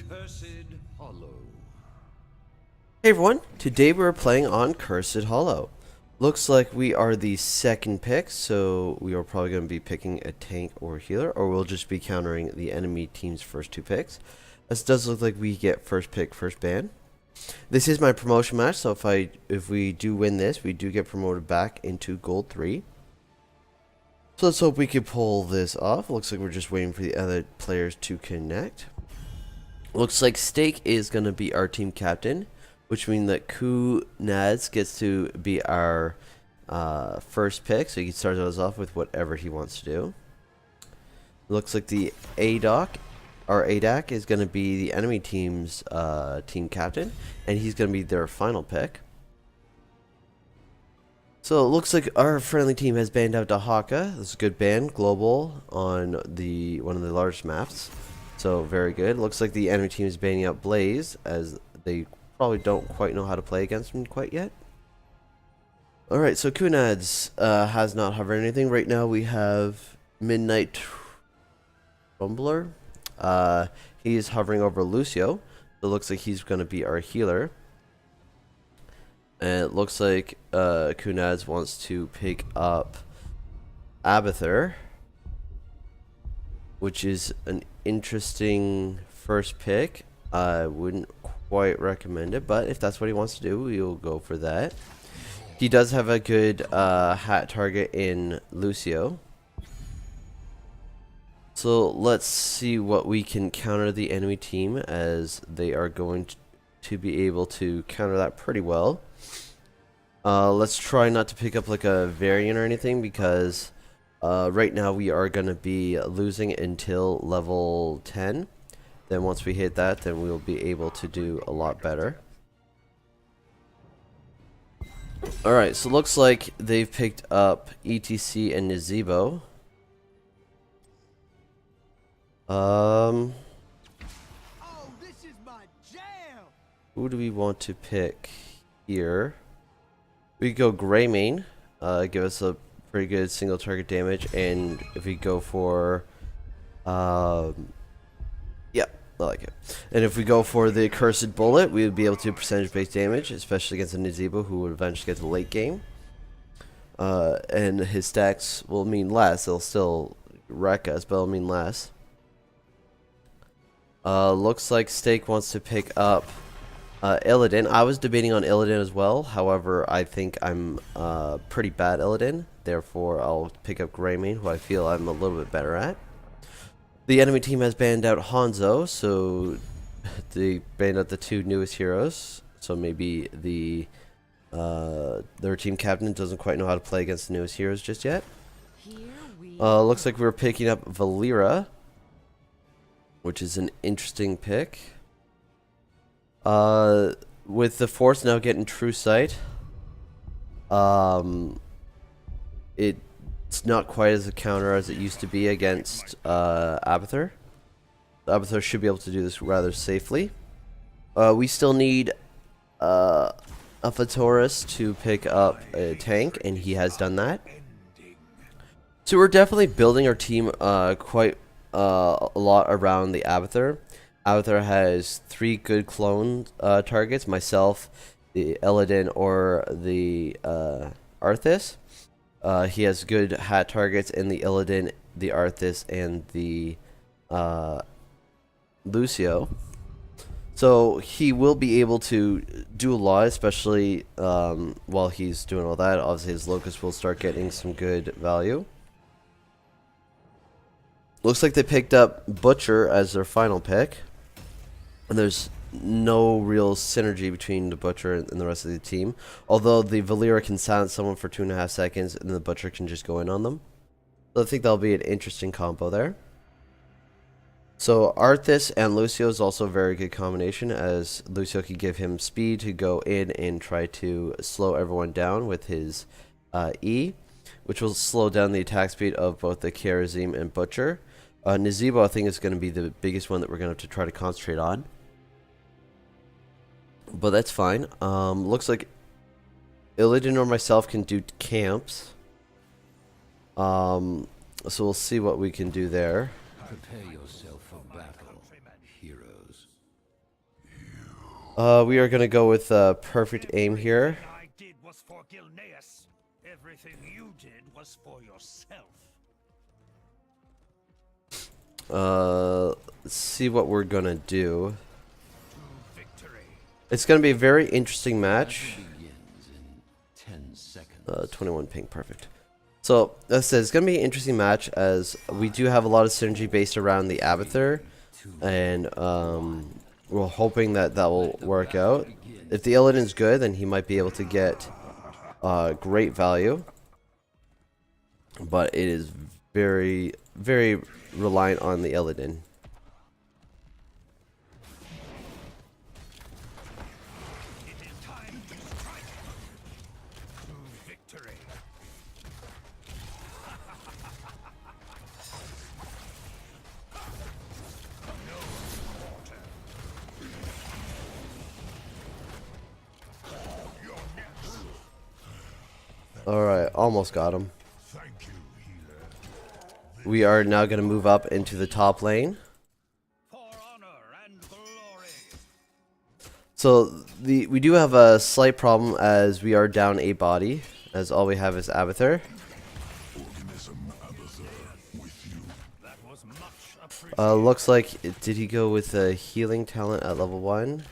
Cursed Hollow. Hey everyone, today we're playing on Cursed Hollow. Looks like we are the second pick, so we are probably going to be picking a tank or healer, or we'll just be countering the enemy team's first two picks. This does look like we get first pick, first ban. This is my promotion match, so if we do win this, we do get promoted back into Gold 3. So let's hope we can pull this off. Looks like we're just waiting for the other players to connect. Looks like Steak is going to be our team captain, which means that Kunaz gets to be our first pick, so he can start us off with whatever he wants to do. Looks like the ADAC is going to be the enemy team's team captain, and he's going to be their final pick. So it looks like our friendly team has banned out Dahaka. This is a good ban, global, on one of the largest maps. So very good. Looks like the enemy team is banning out Blaze, as they probably don't quite know how to play against him quite yet. Alright, so Kunaz has not hovered anything. Right now we have Midnight Rumbler. He is hovering over Lucio. So it looks like he's going to be our healer. And it looks like Kunaz wants to pick up Abathur, which is an interesting first pick. I wouldn't quite recommend it, but if that's what he wants to do, we'll go for that. He does have a good hat target in Lucio. So let's see what we can counter the enemy team, as they are going to be able to counter that pretty well. Let's try not to pick up like a variant or anything, because right now we are going to be losing until level 10. Then once we hit that, then we'll be able to do a lot better. Alright, so looks like they've picked up ETC and Nazebo. This is my jam. Who do we want to pick here? We could go Greymane, give us a pretty good single target damage, and if we go for, yeah, I like it. And if we go for the Cursed Bullet, we would be able to do percentage-based damage, especially against a Nazebo who would eventually get to the late game. And his stacks will mean less. They'll still wreck us, but it'll mean less. Looks like Steak wants to pick up Illidan. I was debating on Illidan as well. However, I think I'm pretty bad Illidan. Therefore, I'll pick up Greymane, who I feel I'm a little bit better at. The enemy team has banned out Hanzo, so they banned out the two newest heroes. So maybe their team captain doesn't quite know how to play against the newest heroes just yet. Looks like we're picking up Valera, which is an interesting pick. With the Force now getting True Sight, it's not quite as a counter as it used to be against Abathur. Abathur should be able to do this rather safely. We still need a Fatoris to pick up a tank, and he has done that. So we're definitely building our team quite a lot around the Abathur. Abathur has 3 good clone targets, myself, the Illidan, or the Arthas. He has good hat targets in the Illidan, the Arthas, and the Lucio. So he will be able to do a lot, especially while he's doing all that. Obviously his Locust will start getting some good value. Looks like they picked up Butcher as their final pick. And there's no real synergy between the Butcher and the rest of the team. Although the Valera can silence someone for 2.5 seconds, and the Butcher can just go in on them. So I think that'll be an interesting combo there. So Arthas and Lucio is also a very good combination, as Lucio can give him speed to go in and try to slow everyone down with his E, which will slow down the attack speed of both the Kharazim and Butcher. Nazebo, I think, is going to be the biggest one that we're going to have to try to concentrate on. But that's fine. Looks like Illidan or myself can do camps. So we'll see what we can do there. Prepare yourself for battle, heroes. We are gonna go with perfect aim here. Everything I did was for Gilneas. Everything you did was for yourself. Let's see what we're gonna do. To victory. It's gonna be a very interesting match. Begins in 10 seconds. 21 ping, perfect. So, as I said, it's going to be an interesting match as we do have a lot of synergy based around the Abathur, and we're hoping that that will work out. If the Illidan's good, then he might be able to get great value, but it is very, very reliant on the Illidan. It is time to strike. To victory. Alright, almost got him. We are now going to move up into the top lane. For honor and glory. So we do have a slight problem as we are down a body, as all we have is Abathur. That was much appreciated. Looks like, did he go with a healing talent at level 1?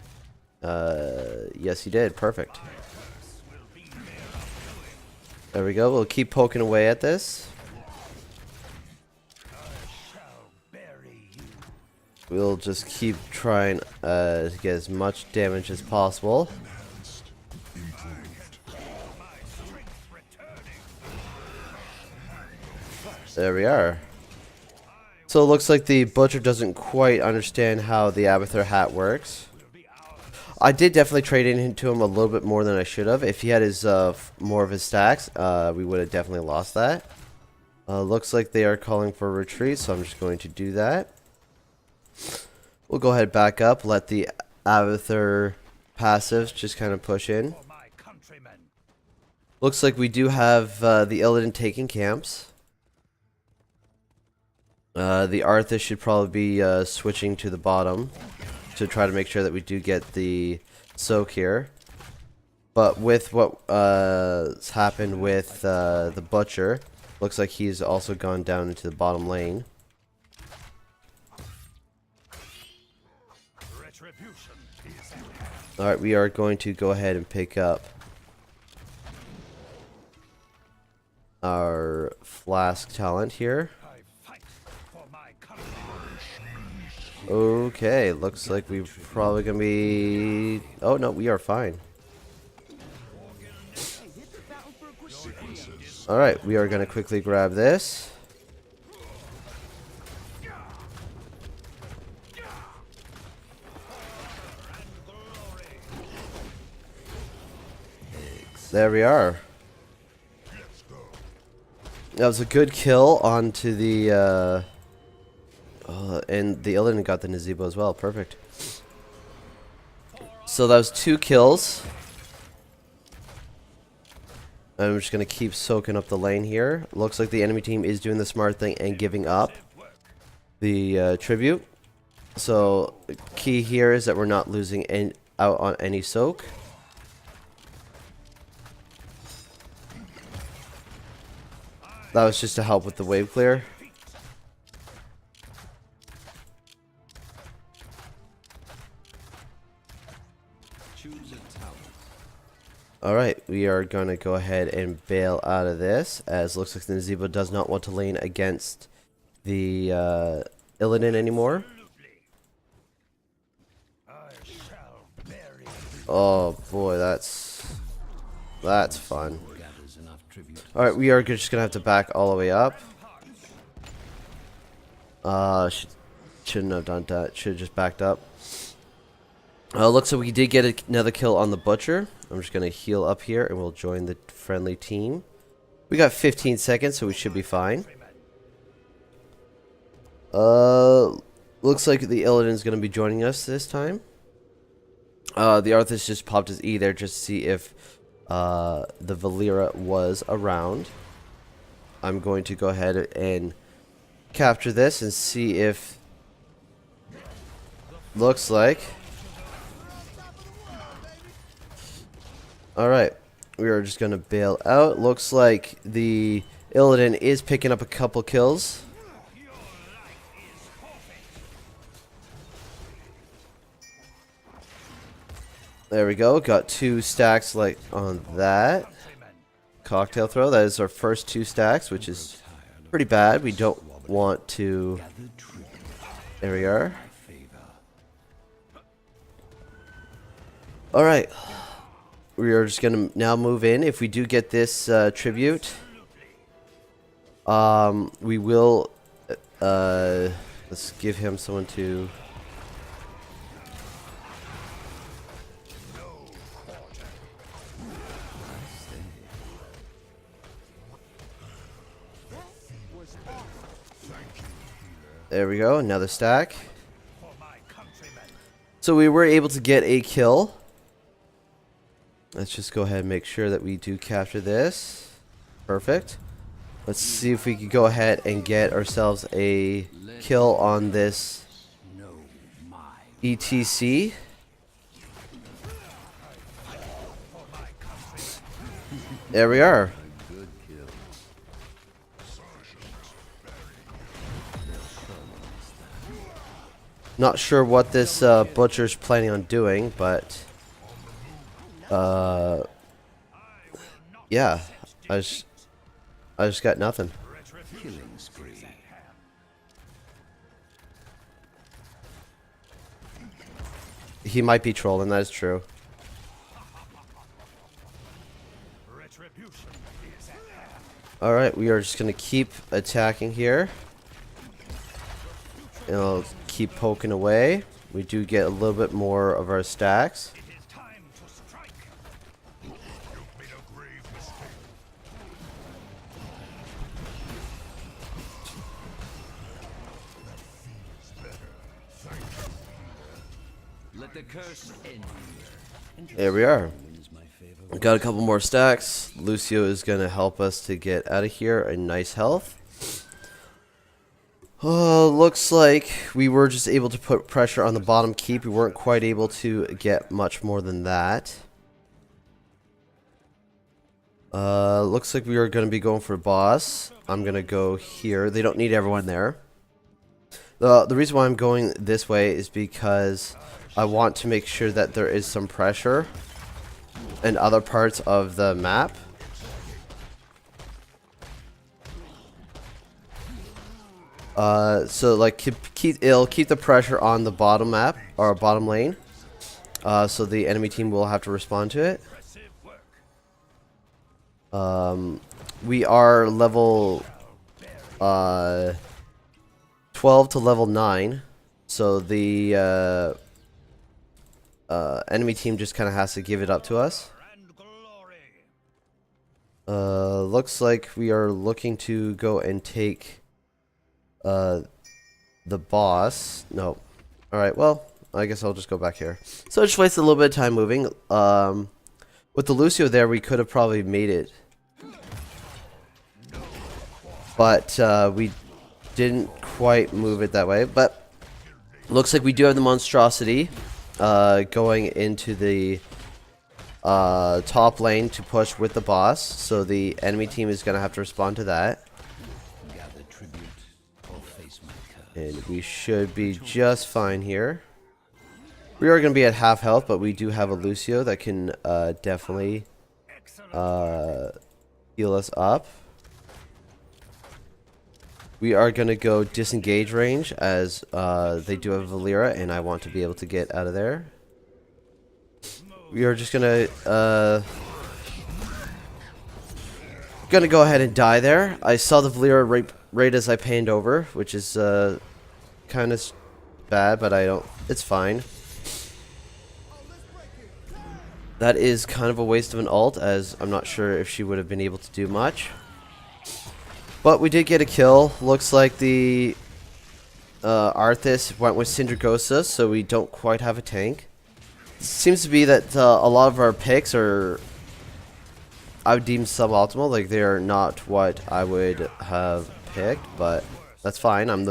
Yes he did, perfect. Will be there of doing. There we go, we'll keep poking away at this. I shall bury you. We'll just keep trying to get as much damage as possible. My strength returning. There we are. So it looks like the Butcher doesn't quite understand how the Abathur hat works. Will be ours. I did definitely trade into him a little bit more than I should have. If he had his more of his stacks, we would have definitely lost that. Looks like they are calling for retreat, so I'm just going to do that. We'll go ahead back up, let the Abathur passives just kind of push in. For my countrymen. Looks like we do have the Illidan taking camps. The Arthas should probably be switching to the bottom to try to make sure that we do get the soak here. But with what's happened with the Butcher, looks like he's also gone down into the bottom lane. Retribution is at hand. Alright, we are going to go ahead and pick up our flask talent here. I fight for my country. Okay, looks like we're probably gonna be... Oh no, we are fine. Alright, we are gonna quickly grab this. There we are. That was a good kill onto the and the Illidan got the Nazebo as well. Perfect. So that was 2 kills. I'm just going to keep soaking up the lane here. Looks like the enemy team is doing the smart thing and giving up the tribute. So key here is that we're not losing out on any soak. That was just to help with the wave clear. Choose a talent. Alright, we are going to go ahead and bail out of this, as looks like the Nazebo does not want to lane against the Illidan anymore. I shall bury you. Oh boy, that's fun. Gathers enough tribute. Alright, we are just going to have to back all the way up. Shouldn't have done that, should have just backed up. Looks like we did get another kill on the Butcher. I'm just going to heal up here and we'll join the friendly team. We got 15 seconds, so we should be fine. Looks like the Illidan's going to be joining us this time. The Arthas just popped his E there just to see if the Valera was around. I'm going to go ahead and capture this and see if... Looks like... Alright, we are just gonna bail out. Looks like the Illidan is picking up a couple kills. Your life is forfeit. There we go. Got 2 stacks like on that. Countrymen, Cocktail throw. That is our first 2 stacks, which is pretty bad. We don't want to... Gather tribute There we are. in favor. Alright. We are just gonna now move in. If we do get this tribute, we will let's give him someone to... There we go, another stack. for my countrymen. So we were able to get a kill. Let's just go ahead and make sure that we do capture this. Perfect. Let's see if we could go ahead and get ourselves a kill on this No, my ETC. There we are. good kill. Not sure what this butcher's planning on doing, but yeah, I just got nothing. Killing spree. He might be trolling, that is true. Retribution is at hand. Alright, we are just gonna keep attacking here. And I'll keep poking away. We do get a little bit more of our stacks. It is time to strike. You've made a grave mistake. Let the curse end here. There we are. Is my favor. We got a couple more stacks. Lucio is gonna help us to get out of here in nice health. Looks like we were just able to put pressure on the bottom keep. We weren't quite able to get much more than that. Looks like we are going to be going for a boss. I'm going to go here. They don't need everyone there. The reason why I'm going this way is because I want to make sure that there is some pressure in other parts of the map. So like it'll keep the pressure on the bottom map or bottom lane, so the enemy team will have to respond to it. Impressive work. We are level 12 to level 9, so the enemy team just kind of has to give it up to us. And glory. Looks like we are looking to go and take the boss. No. Alright, well, I guess I'll just go back here. So I just wasted a little bit of time moving. With the Lucio there, we could have probably made it. But we didn't quite move it that way. But looks like we do have the monstrosity going into the top lane to push with the boss. So the enemy team is going to have to respond to that. Gather tribute or face my curse. And we should be just fine here. We are going to be at half health, but we do have a Lucio that can definitely heal us up. We are going to go disengage range as they do have Valera, and I want to be able to get out of there. We are just going to go ahead and die there. I saw the Valera right as I panned over, which is kind of bad, but it's fine. That is kind of a waste of an ult, as I'm not sure if she would have been able to do much. But we did get a kill. Looks like the Arthas went with Syndragosa, so we don't quite have a tank. Seems to be that a lot of our picks are, I would deem suboptimal. Like, they are not what I would have picked, but that's fine. I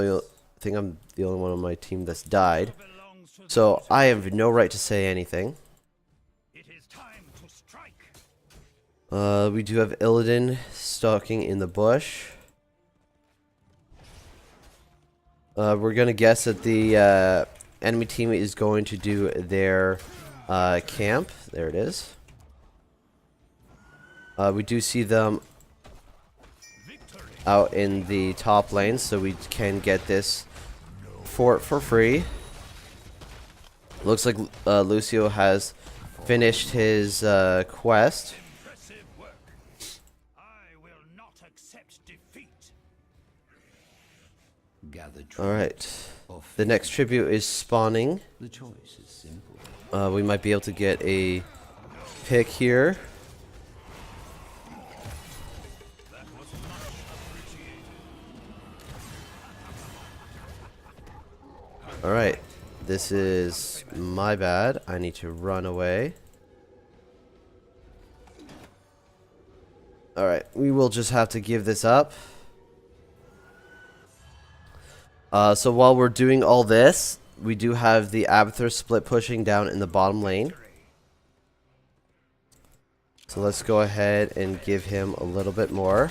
think I'm the only one on my team that's died, Belongs to so I have no right to say anything. It is time to strike. We do have Illidan stalking in the bush. We're gonna guess that the enemy team is going to do their camp. There it is. We do see them out in the top lane, so we can get this fort for free. Looks like Lucio has finished his quest. Impressive work. I will not accept defeat. Gather All right. tribute of The next tribute is spawning. The choice is simple. We might be able to get a pick here. All right. This is my bad. I need to run away. All right. We will just have to give this up. So while we're doing all this, we do have the Abathur split pushing down in the bottom lane. So let's go ahead and give him a little bit more.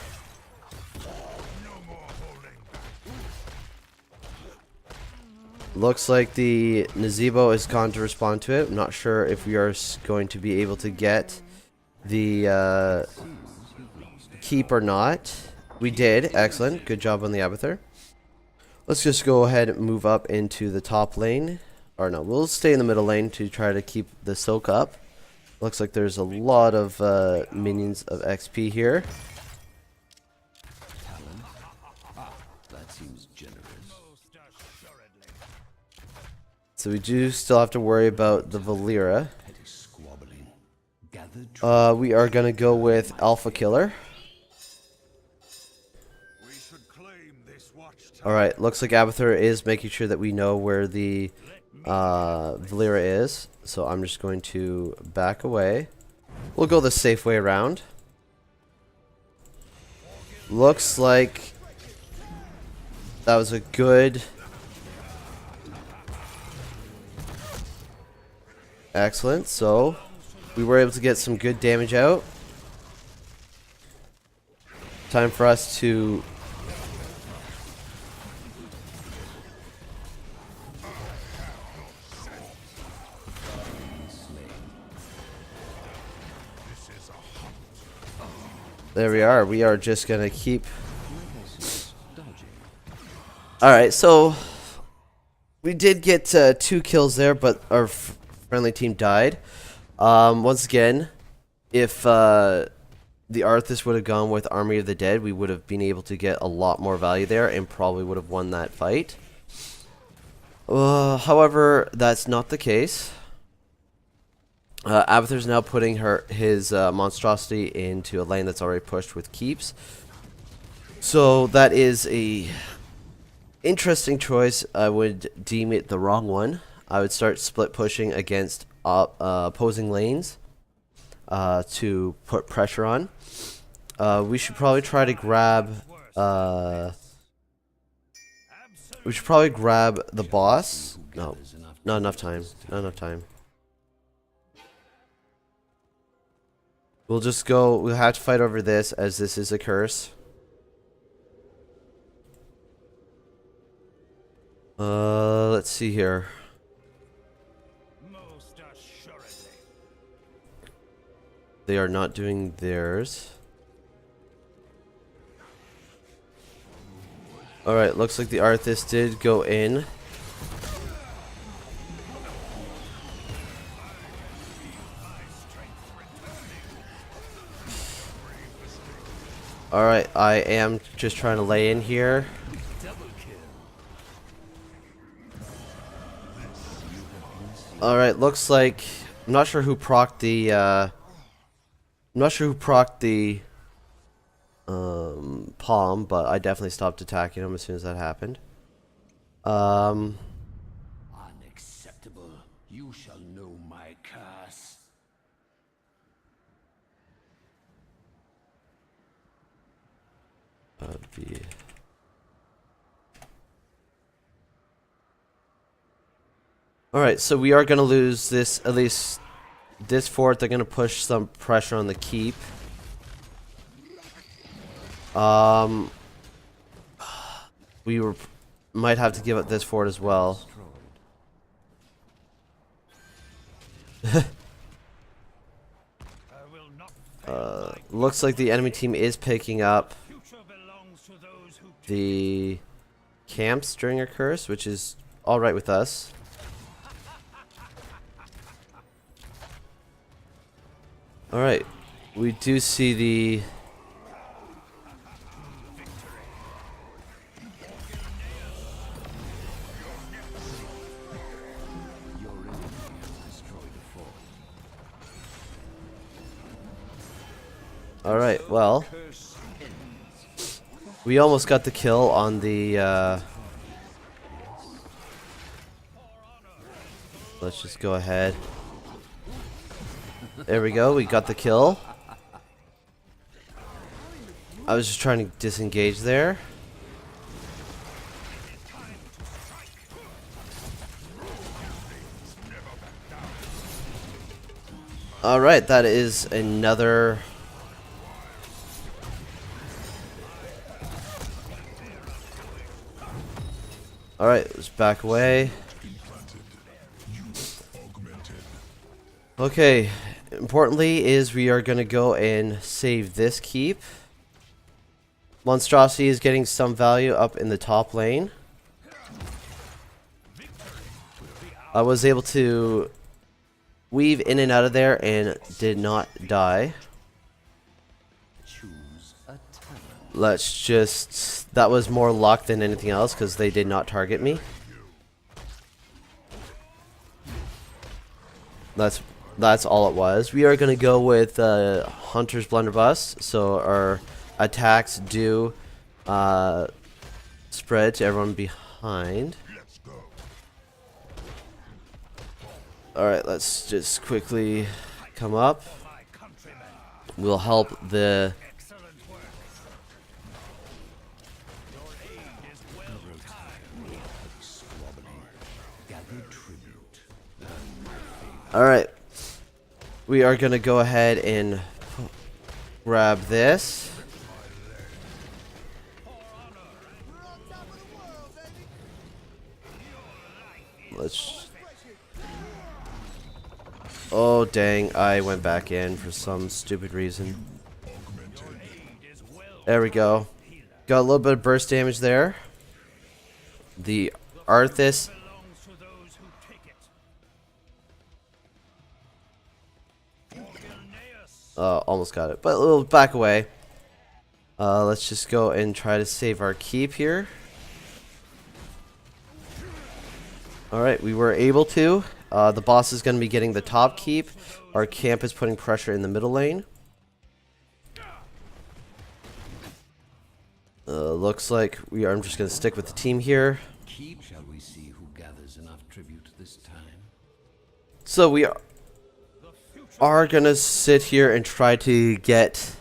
Looks like the Nazebo is gone to respond to it. I'm not sure if we are going to be able to get the keep or not. We did. Excellent. Good job on the Abathur. Let's just go ahead and move up into the top lane. Or no, we'll stay in the middle lane to try to keep the soak up. Looks like there's a lot of minions of XP here. Talent? Ah, that seems generous. Most assuredly. So we do still have to worry about the Valera. Petty squabbling. Gather We are going to go with Alpha Killer. We should claim this watchtower. Alright, looks like Abathur is making sure that we know where the Valera is. So I'm just going to back away. We'll go the safe way around. Looks like that was a good... Excellent. So we were able to get some good damage out. Time for us to... There we are. We are just going to keep... Alright, so... We did get 2 kills there, but our friendly team died. Once again, if the Arthas would have gone with Army of the Dead, we would have been able to get a lot more value there and probably would have won that fight. However, that's not the case. Abathur's now putting his monstrosity into a lane that's already pushed with keeps. So that is a interesting choice. I would deem it the wrong one. I would start split pushing against opposing lanes to put pressure on. We should probably try to grab... we should probably grab the boss. No, not enough time. Not enough time. We'll just go, we'll have to fight over this as this is a curse. Let's see here. Most assuredly. They are not doing theirs. Alright, looks like the Arthas did go in. Alright, I am just trying to lay in here. Alright, looks like... I'm not sure who procced the... I'm not sure who procced the... palm, but I definitely stopped attacking him as soon as that happened. Unacceptable. You shall know my curse. Be... Alright, so we are going to lose this, at least this fort. They're going to push some pressure on the keep. Um, we might have to give up this fort as well. Looks like the enemy team is picking up the camps during a curse, which is alright with us. Alright, we do see the... Alright, well, we almost got the kill on the, let's just go ahead. There we go, we got the kill. I was just trying to disengage there. Alright, that is another... Alright, let's back away. Okay, importantly is we are going to go and save this keep. Monstrosity is getting some value up in the top lane. I was able to weave in and out of there and did not die. Let's just... That was more luck than anything else because they did not target me. That's all it was. We are going to go with Hunter's Blunderbuss. So our attacks do spread to everyone behind. Alright, let's just quickly come up. We'll help the... Alright, we are going to go ahead and grab this. Let's... Oh dang, I went back in for some stupid reason. There we go. Got a little bit of burst damage there. The Arthas... almost got it, but we'll back away. Let's just go and try to save our keep here. Alright, we were able to. The boss is going to be getting the top keep. Our camp is putting pressure in the middle lane. Looks like I'm just going to stick with the team here. Keep, shall we see who gathers enough tribute this time? So we are going to sit here and try to get...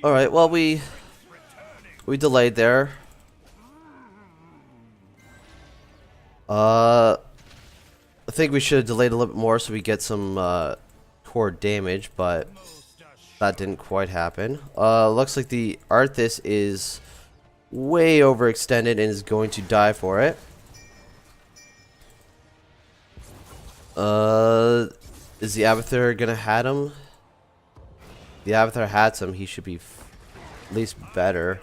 Alright, well we delayed there. I think we should have delayed a little bit more so we get some core damage, but that didn't quite happen. Looks like the Arthas is way overextended and is going to die for it. Is the Avatar gonna hat him? The Avatar hats him, he should be at least better.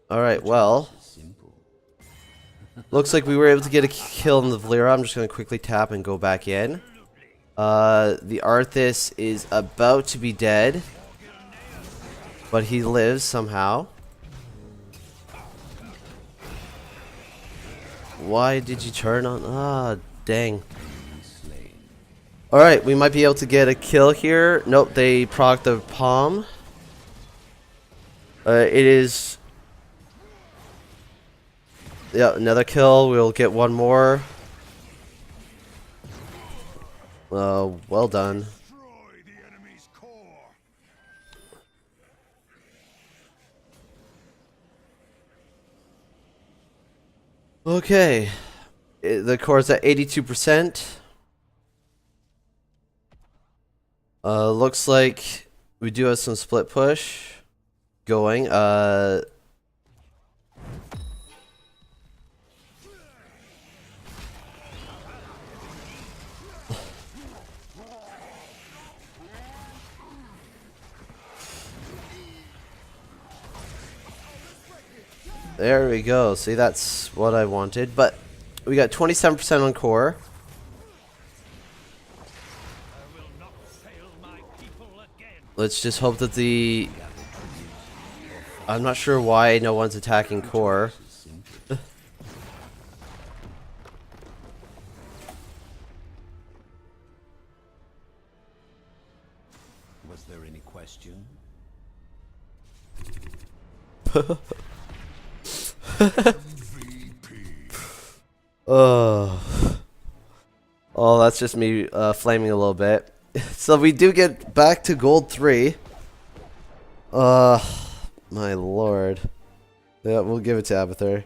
Alright, well. Looks like we were able to get a kill in the Valera. I'm just going to quickly tap and go back in. The Arthas is about to be dead, but he lives somehow. Why did you turn on? Ah, dang. Alright, we might be able to get a kill here. Nope, they proc the palm. It is... Yeah, another kill. We'll get one more. Well done. Destroy the enemy's core. Okay. The core's at 82%. Looks like we do have some split push going. There we go. See, that's what I wanted. But we got 27% on core. I will not fail my people again. Let's just hope that the... I'm not sure why no one's attacking core. Was there any question? Oh, that's just me flaming a little bit. So we do get back to gold 3. My lord. Yeah, we'll give it to Abathur.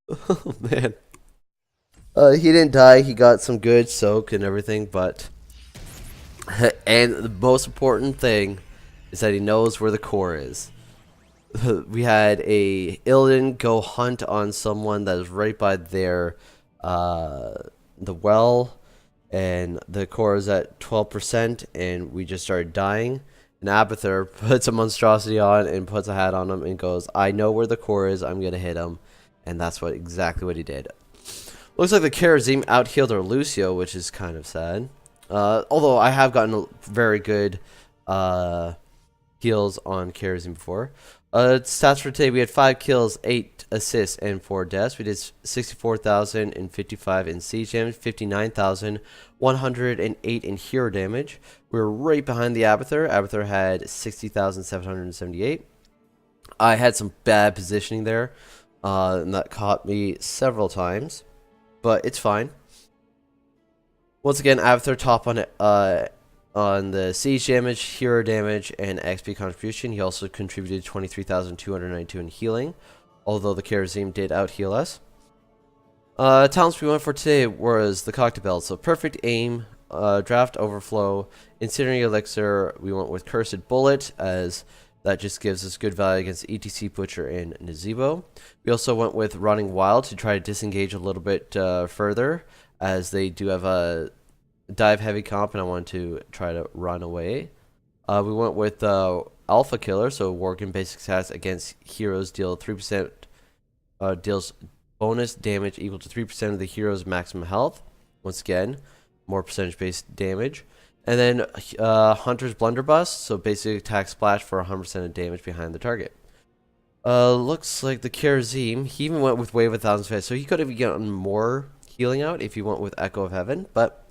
Oh man. He didn't die. He got some good soak and everything, but and the most important thing is that he knows where the core is. We had a Illidan go hunt on someone that is right by their the well, and the core is at 12%, and we just started dying. And Abathur puts a monstrosity on and puts a hat on him and goes, "I know where the core is. I'm gonna hit him," and that's exactly what he did. Looks like the Karazim out-healed our Lucio, which is kind of sad. Although I have gotten very good heals on Karazim before. Stats for today: we had 5 kills, 8 assists, and 4 deaths. We did 64,055 in siege damage, 59,108 in hero damage. We were right behind the Abathur. Abathur had 60,778. I had some bad positioning there, and that caught me several times, but it's fine. Once again, Abathur top on the siege damage, hero damage, and XP contribution. He also contributed 23,292 in healing, although the Karazim did out-heal us. Talents we went for today was the Cocktail Belt, so perfect aim, draft overflow, incendiary elixir. We went with Cursed Bullet, as that just gives us good value against ETC Butcher and Nazebo. We also went with Running Wild to try to disengage a little bit further, as they do have a dive heavy comp, and I wanted to try to run away. We went with Alpha Killer, so Worgen basic stats against heroes deal 3%, deals bonus damage equal to 3% of the hero's maximum health. Once again, more percentage based damage. And then Hunter's Blunderbuss, so basic attack splash for 100% of damage behind the target. Looks like the Karazim, he even went with Wave of 1,000 Fists, so he could have gotten more healing out if he went with Echo of Heaven, but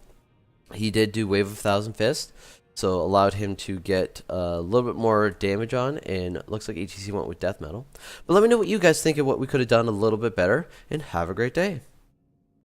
he did do Wave of 1,000 Fists, so allowed him to get a little bit more damage on, and looks like ETC went with Death Metal. But let me know what you guys think of what we could have done a little bit better, and have a great day.